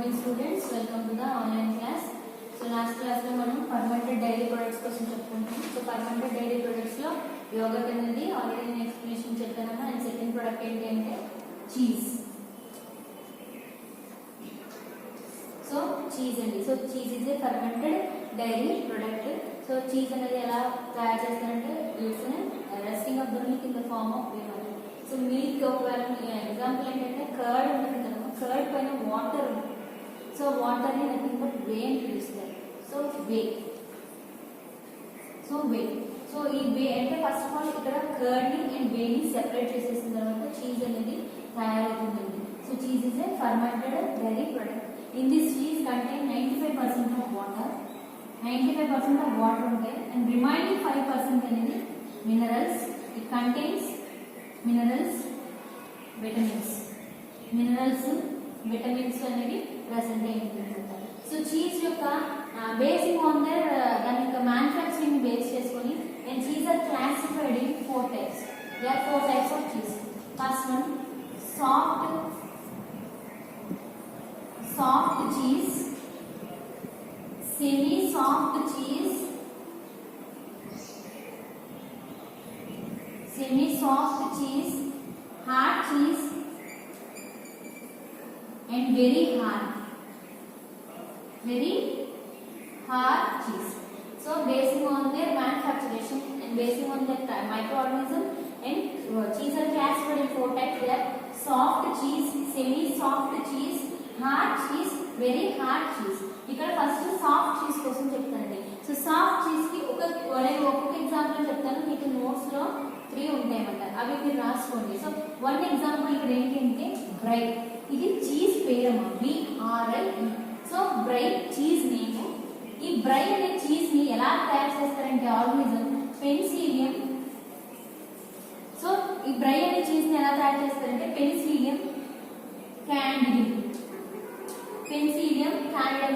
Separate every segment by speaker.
Speaker 1: morning students, welcome to the online class. So last class lo manam fermented dairy products kosam cheptunnam. So fermented dairy products lo yogurt anedi already నేను explanation చెప్పాను and second product ఏంటి అంటే cheese. So cheese అండి. So cheese is a fermented dairy product. So cheese అనేది ఎలా తయారు చేస్తారంటే it's resting of the milk in the form of whey. So milk ఒకవేళ ఎగ్జాంపుల్ ఏంటంటే కర్డ్ ఉంటుంది కదా, కర్డ్ పైన వాటర్ ఉంది. సో వాటర్ ని నథింగ్ బట్ వే అని పిలుస్తారు. సో వే సో ఈ వే అంటే ఫస్ట్ ఆఫ్ ఆల్ ఇక్కడ కర్డ్ ని అండ్ వే ని సెపరేట్ చేసేసిన తర్వాత చీజ్ అనేది తయారవుతుందండి. So cheese is a fermented dairy product. In this cheese contain 95% of water. 95% of water ఉంటాయి అండ్ రిమైనింగ్ 5% అనేది minerals. It contains minerals, vitamins అనేవి ప్రెసెంట్ అయి ఉంటుంది. సో చీజ్ యొక్క బేసింగ్ ఆన్ దర్ దాని యొక్క మ్యానుఫ్యాక్చరింగ్ బేస్ చేసుకొని and cheese are classified in 4 types. There are 4 types of cheese. First one, soft cheese, semi-soft cheese, hard cheese, and very hard cheese. So basing on their manufacturing and basing on their microorganism and cheese are classified in 4 types. They are soft cheese, semi-soft cheese, hard cheese, very hard cheese. ఇక్కడ first soft cheese కోసం చెప్తానండి. So soft cheese కి ఒక్కొక్క example చెప్తాను, మీకు notes లో 3 ఉంటాయన్నమాట. అవి మీరు రాసుకోండి. సో 1 ఎగ్జాంపుల్ ఇక్కడ ఏంటంటే బ్రై. ఇది చీజ్ పేరమ్మా, BRI. So brie cheese name. ఈ బ్రై అనే చీజ్ ని ఎలా తయారు చేస్తారంటే ఆర్గానిజం పెన్సిలియం. సో ఈ బ్రై అనే చీజ్ ని ఎలా తయారు చేస్తారంటే పెన్సిలియం క్యాండిడియం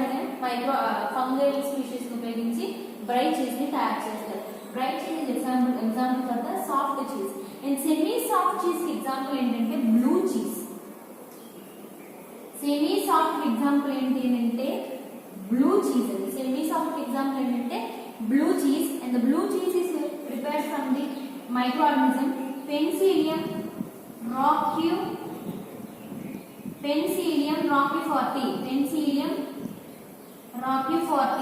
Speaker 1: అనే మైక్రో ఫంగల్ స్పీషీస్ ని ఉపయోగించి బ్రై చీజ్ ని తయారు చేస్తారు. Brie cheese example for the soft cheese. And semi soft cheese కి ఎగ్జాంపుల్ ఏంటంటే blue cheese. Semi soft example ఏంటి అంటే బ్లూ చీజ్ అండి. సెమీ సాఫ్ట్ ఎగ్జాంపుల్ ఏంటంటే blue cheese. And the blue cheese is prepared from the microorganism penicillium roquefort.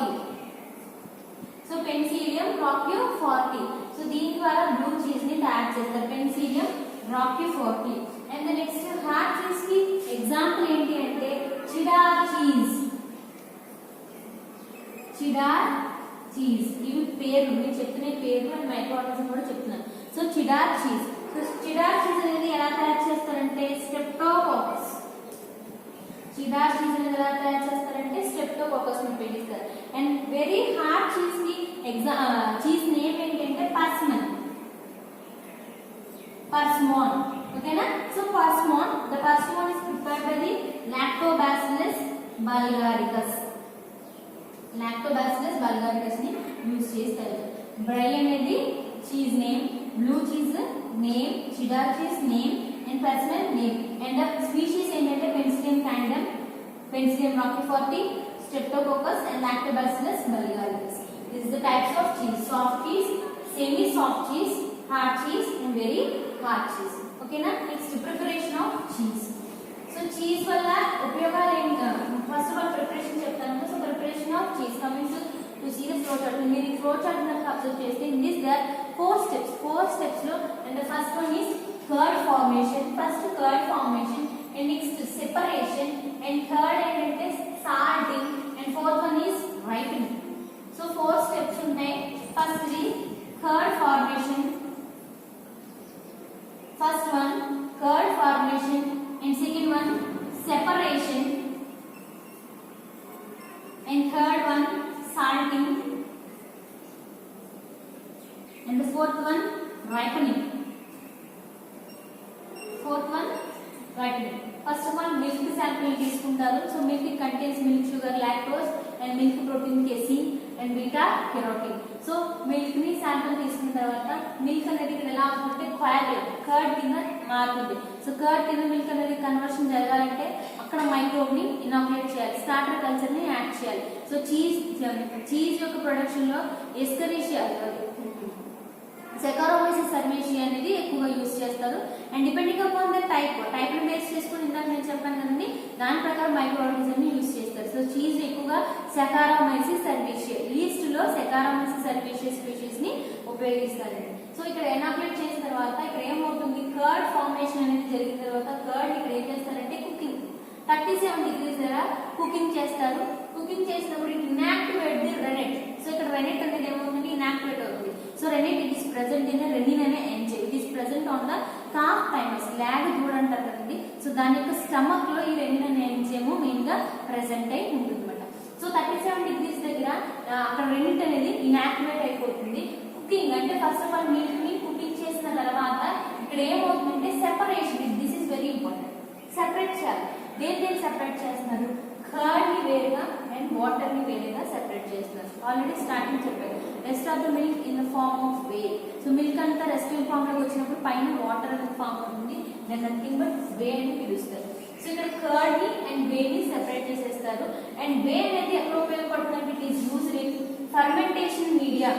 Speaker 1: So penicillium roquefort. So దీని ద్వారా blue cheese ని తయారు చేస్తారు, penicillium roquefort. And the next hard cheese కి example ఏంటి అంటే చిడార్ చీజ్. ఇవి పేర్లు నేను చెప్తున్న పేర్లు అండ్ మైక్రోఆర్గానిజం కూడా చెప్తున్నాను. So cheddar cheese. So cheddar cheese అనేది ఎలా తయారు చేస్తారంటే స్ట్రెప్టోకోకస్. చిడార్ చీజ్ అనేది ఎలా తయారు చేస్తారంటే స్ట్రెప్టోకోకస్ ని ఉపయోగిస్తారు. అండ్ వెరీ హార్డ్ చీజ్ కి చీజ్ నేమ్ ఏంటంటే పర్స్మోన్. ఓకేనా? So parmesan is prepared by the Lactobacillus bulgaricus ని యూజ్ చేస్తారు. బ్రై అనేది cheese name, blue cheese name, cheddar cheese name and personal name. And species ఏంటంటే penicillium candidum, penicillium roquefort, streptococcus and Lactobacillus bulgaricus. This is the types of cheese: soft cheese, semi-soft cheese, hard cheese and very hard cheese. Okay na? Next, preparation of cheese. So cheese వల్ల ఉపయోగాలు ఏంటి? First of all preparation చెప్తాను. So preparation of cheese coming to see the flow chart. మీరు flow chart కనుక observe చేస్తే in this there 4 steps లో and the first one is curd formation. And next separation and third ఏంటంటే salting and fourth one is ripening. So 4 steps ఉంటాయి. First the curd formation. First one curd formation and second one separation and third one salting and the fourth one ripening. First of all milk sample తీసుకుంటారు. So milk contains milk sugar, lactose and milk protein casein and beta carotene. So milk ని sample తీసుకున్న తర్వాత milk అనేది ఇక్కడ ఎలా అవుతుంటే curd కింద మారుతుంది. సో కర్డ్ కింద మిల్క్ అనేది కన్వర్షన్ జరగాలంటే అక్కడ మైక్రోబ్ని ఇనాక్యులేట్ చేయాలి, స్టార్టర్ కల్చర్ని యాడ్ చేయాలి. సో చీజ్ యొక్క ప్రొడక్షన్లో ఎస్కరిషియా సెకారోమైసిస్ సర్వేషియా అనేది ఎక్కువగా యూజ్ చేస్తారు. అండ్ డిపెండింగ్ అపాన్ ద టైప్ను బేస్ చేసుకుని ఇందాక నేను చెప్పాను కదండి, దాని ప్రకారం మైక్రో ఆర్గానిజంని యూజ్ చేస్తారు. సో చీజ్ ఎక్కువగా సెకారోమైసిస్ సర్వేషియా, ఈస్ట్లో సెకారోమైసిస్ సర్వేషియా స్పీషీస్ని ఉపయోగిస్తారండి. సో ఇక్కడ ఎనాక్యులేట్ చేసిన తర్వాత ఇక్కడ ఏమవుతుంది, కర్డ్ ఫార్మేషన్ అనేది జరిగిన తర్వాత కర్డ్ ఇక్కడ ఏం చేస్తారంటే కుకింగ్ 37 degrees దగ్గర కుకింగ్ చేస్తారు. కుకింగ్ చేసినప్పుడు ఇన్యాక్టివేట్ ది రెనెట్. సో ఇక్కడ రెనెట్ అనేది ఏమవుతుంది, ఇన్యాక్టివేట్ అవుతుంది. So rennet it is present in rennin అనే enzyme, it is present on the calf thymus, లాగ్ దూడ అంటారు కదండి. సో దాని యొక్క స్టమక్ లో ఈ రెనిన్ అనే ఎంజైమ్ మెయిన్ గా ప్రెసెంట్ అయి ఉంటుంది అనమాట. సో 37 degrees దగ్గర అక్కడ రెనిట్ అనేది ఇన్యాక్టివేట్ అయిపోతుంది. కుకింగ్ అంటే ఫస్ట్ ఆఫ్ ఆల్ మిల్క్ ని కుకింగ్ చేసిన తర్వాత ఇక్కడ ఏమవుతుందంటే separation, this is very important, separate చేయాలి. దేని సెపరేట్ చేస్తున్నారు, కర్డ్ ని వేరుగా అండ్ వాటర్ ని వేరుగా సెపరేట్ చేస్తున్నారు. ఆల్రెడీ స్టార్టింగ్ చెప్పారు, rest of the milk in the form of whey. So milk అంతా రెస్టింగ్ ఫార్మ్ లోకి వచ్చినప్పుడు పైన వాటర్ అనేది ఫార్మ్ అవుతుంది, దాని నథింగ్ బట్ వే అని పిలుస్తారు. సో ఇక్కడ కర్డ్ ని అండ్ వే ని సెపరేట్ చేసేస్తారు. అండ్ వే అనేది ఎక్కడ ఉపయోగపడుతుంది, it is used in fermentation media.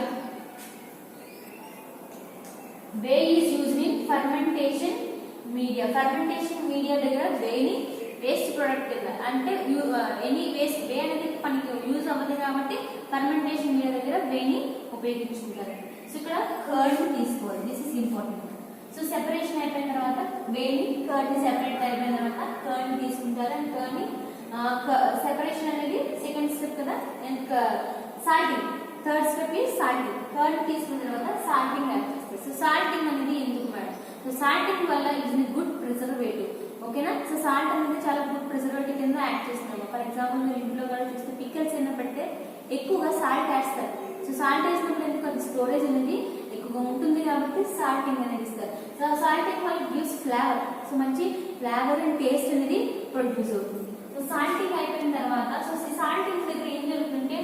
Speaker 1: Way is used in fermentation media. Fermentation media దగ్గర వేని వేస్ట్ ప్రొడక్ట్ కింద, అంటే ఎనీ వేస్ట్ వే అనేది మనకి యూజ్ అవ్వదు కాబట్టి ఫర్మెంటేషన్ మీడియా దగ్గర వేని ఉపయోగించుకుంటారు. సో ఇక్కడ కర్డ్ ని తీసుకోవాలి, this is important. So separation అయిపోయిన తర్వాత వేని కర్డ్ ని సెపరేట్ అయిపోయిన తర్వాత కర్డ్ ని తీసుకుంటారు. అండ్ కర్డ్ ని సెపరేషన్ అనేది సెకండ్ స్టెప్ కదా. అండ్ సాల్టింగ్ థర్డ్ స్టెప్ ఈ సాల్టింగ్. కర్డ్ తీసుకున్న తర్వాత సాల్టింగ్ యాడ్ చేస్తారు. సో సాల్టింగ్ అనేది ఎందుకు మేడం, సో సాల్టింగ్ వల్ల ఇట్ ఇస్ గుడ్ ప్రిజర్వేటివ్, ఓకేనా. సో సాల్ట్ అనేది చాలా గుడ్ ప్రిజర్వేటివ్ కింద యాడ్ చేస్తున్నాము. ఫర్ ఎగ్జాంపుల్ మీరు ఇంట్లో కూడా చూస్తే పిక్కల్స్ అయినా పెడితే ఎక్కువగా సాల్ట్ వేస్తారు. సో సాల్ట్ వేసినప్పుడు ఎందుకు అది స్టోరేజ్ అనేది ఎక్కువగా ఉంటుంది కాబట్టి సాల్టింగ్ అనేది ఇస్తారు. సో సాల్టింగ్ వల్ల గివ్స్ ఫ్లేవర్, సో మంచి ఫ్లేవర్ అండ్ టేస్ట్ అనేది ప్రొడ్యూస్ అవుతుంది. సో సాల్టింగ్ అయిపోయిన తర్వాత సో సాల్టింగ్ దగ్గర ఏం జరుగుతుందంటే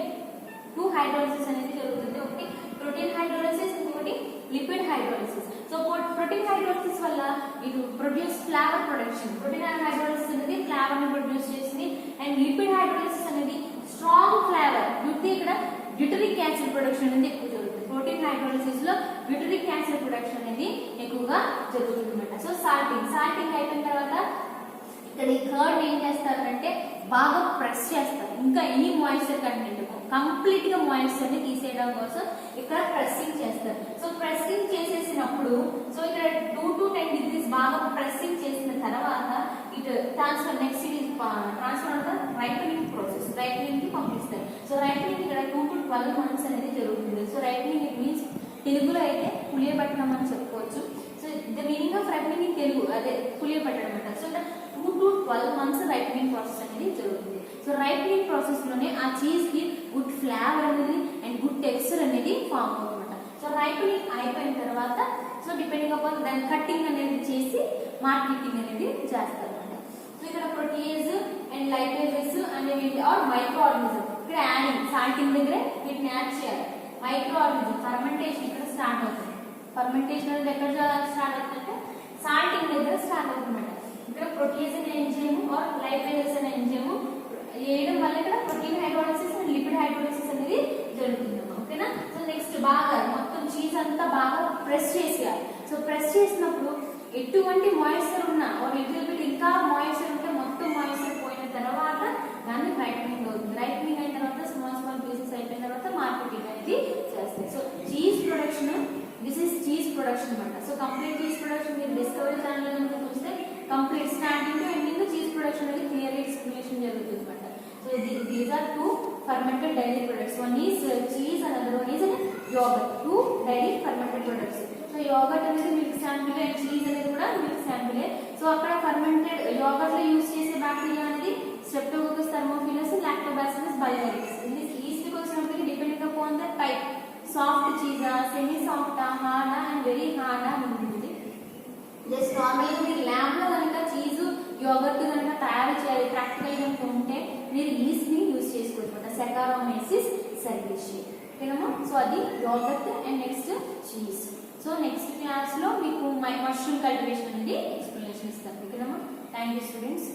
Speaker 1: 2 హైడ్రోలిసిస్ అనేది జరుగుతుంది. ఒకటి ప్రోటీన్ హైడ్రోలిసిస్, ఇంకొకటి lipid hydrolysis. So protein hydrolysis వల్ల ఇది produce flavour production. Protein hydrolysis అనేది ఫ్లేవర్ ని ప్రొడ్యూస్ చేస్తుంది. అండ్ లిపిడ్ హైడ్రోలిసిస్ అనేది స్ట్రాంగ్ ఫ్లేవర్, ఇక్కడ బ్యూటరిక్ యాసిడ్ ప్రొడక్షన్ అనేది ఎక్కువ జరుగుతుంది. ప్రోటీన్ హైడ్రోలిసిస్ లో బ్యూటరిక్ యాసిడ్ ప్రొడక్షన్ అనేది ఎక్కువగా జరుగుతుంది అనమాట. సో సాల్టింగ్ అయిపోయిన తర్వాత ఇక్కడ ఈ కర్డ్ ఏం చేస్తారంటే బాగా ప్రెస్ చేస్తారు. ఇంకా ఎనీ మాయిశ్చర్ కంటెంట్ కంప్లీట్ గా మాయిశ్చర్ ని తీసేయడం కోసం ఇక్కడ ప్రెస్సింగ్ చేస్తారు. సో ప్రెస్సింగ్ చేసేసినప్పుడు సో ఇక్కడ 2 to 10 degrees బాగా ప్రెస్సింగ్ చేసిన తర్వాత ఇటు ట్రాన్స్ఫర్ నెక్స్ట్ ఇది transfer of the ripening process, ripening కి పంపిస్తారు. సో రైపనింగ్ ఇక్కడ 2 to 12 months అనేది జరుగుతుంది. సో రైపనింగ్ ఇట్ మీన్స్ తెలుగులో అయితే పులియబట్టడం అని చెప్పుకోవచ్చు. So the meaning of ripening in Telugu అదే పులియబట్టడం అంటారు. So 2 to 12 months ripening process అనేది జరుగుతుంది. సో రైపనింగ్ ప్రాసెస్ లోనే ఆ చీజ్ కి గుడ్ ఫ్లేవర్ అనేది అండ్ గుడ్ టెక్స్చర్ అనేది ఫామ్ అవుతుందన్నమాట. సో రైపనింగ్ అయిపోయిన తర్వాత సో డిపెండింగ్ అపాన్ దాని కట్టింగ్ అనేది చేసి మార్కెటింగ్ అనేది చేస్తారన్నమాట. సో ఇక్కడ ప్రోటీయేజ్ అండ్ లైపేజెస్ అనేవి ఆర్ మైక్రో ఆర్గానిజం ఇక్కడ యాడింగ్ సాల్టింగ్ దగ్గరే వీటిని యాడ్ చేయాలి. మైక్రో ఆర్గానిజం ఫర్మెంటేషన్ ఇక్కడ స్టార్ట్ అవుతుంది. ఫర్మెంటేషన్ అనేది ఎక్కడ స్టార్ట్ అవుతుందంటే సాల్టింగ్ దగ్గర స్టార్ట్ అవుతుందన్నమాట. ఇక్కడ ప్రోటీయేజ్ అనే ఎంజైమ్ ఆర్ లైపేజెస్ అనే ఎంజైమ్ వేయడం వల్ల ఇక్కడ protein hydrolysis and lipid hydrolysis అనేది జరుగుతుంది, ఓకేనా. సో నెక్స్ట్ బాగా మొత్తం చీజ్ అంతా బాగా ప్రెస్ చేసేయాలి. సో ప్రెస్ చేసినప్పుడు ఎటువంటి మాయిశ్చర్ ఉన్నా ఒక లిటిల్ బిట్ ఇంకా మాయిశ్చర్ ఉంటే మొత్తం మాయిశ్చర్ పోయిన తర్వాత దాన్ని రైపనింగ్ అవుతుంది. రైపనింగ్ అయిన తర్వాత స్మాల్ పీసెస్ అయిపోయిన తర్వాత మార్కెటింగ్ అనేది చేస్తాయి. So cheese production, this is cheese production అనమాట. సో కంప్లీట్ చీజ్ ప్రొడక్షన్ మీరు డిస్కవరీ ఛానల్ కనుక చూస్తే complete starting to ending cheese production అనేది క్లియర్లీ ఎక్స్ప్లెనేషన్ జరుగుతుంది అనమాట. So these are 2 fermented dairy products. One is cheese and another one is yogurt. 2 dairy fermented products. So yogurt అనేది milk sample and cheese అనేది కూడా milk శాంపిలే. So అక్కడ fermented yogurt లో use చేసే బ్యాక్టీరియా అనేది స్ట్రెప్టోకోకస్ థర్మోఫిలస్, లాక్టోబాసిల్లస్ బైలరిస్. ఇది ఈస్ట్ కి వచ్చినప్పటికీ depending upon the type, soft చీజా, సెమీ సాఫ్టా, హార్డా అండ్ వెరీ హార్డా ఉంటుంది. జస్ట్ నార్మల్గా మీరు ల్యాబ్ లో కనుక చీజ్ యోగర్ట్ కనుక తయారు చేయాలి ప్రాక్టికల్ గా ఉంటే మీరు ఈస్ట్ ని యూజ్ చేసుకోవచ్చు, సెకారోమైసిస్ సర్వేషియా, ఓకేనమ్మా. సో అది yoghurt and next cheese. So next class లో మీకు మష్రూమ్ కల్టివేషన్ అనేది ఎక్స్ప్లెనేషన్ ఇస్తాను, ఓకేనమ్మా. Thank you students.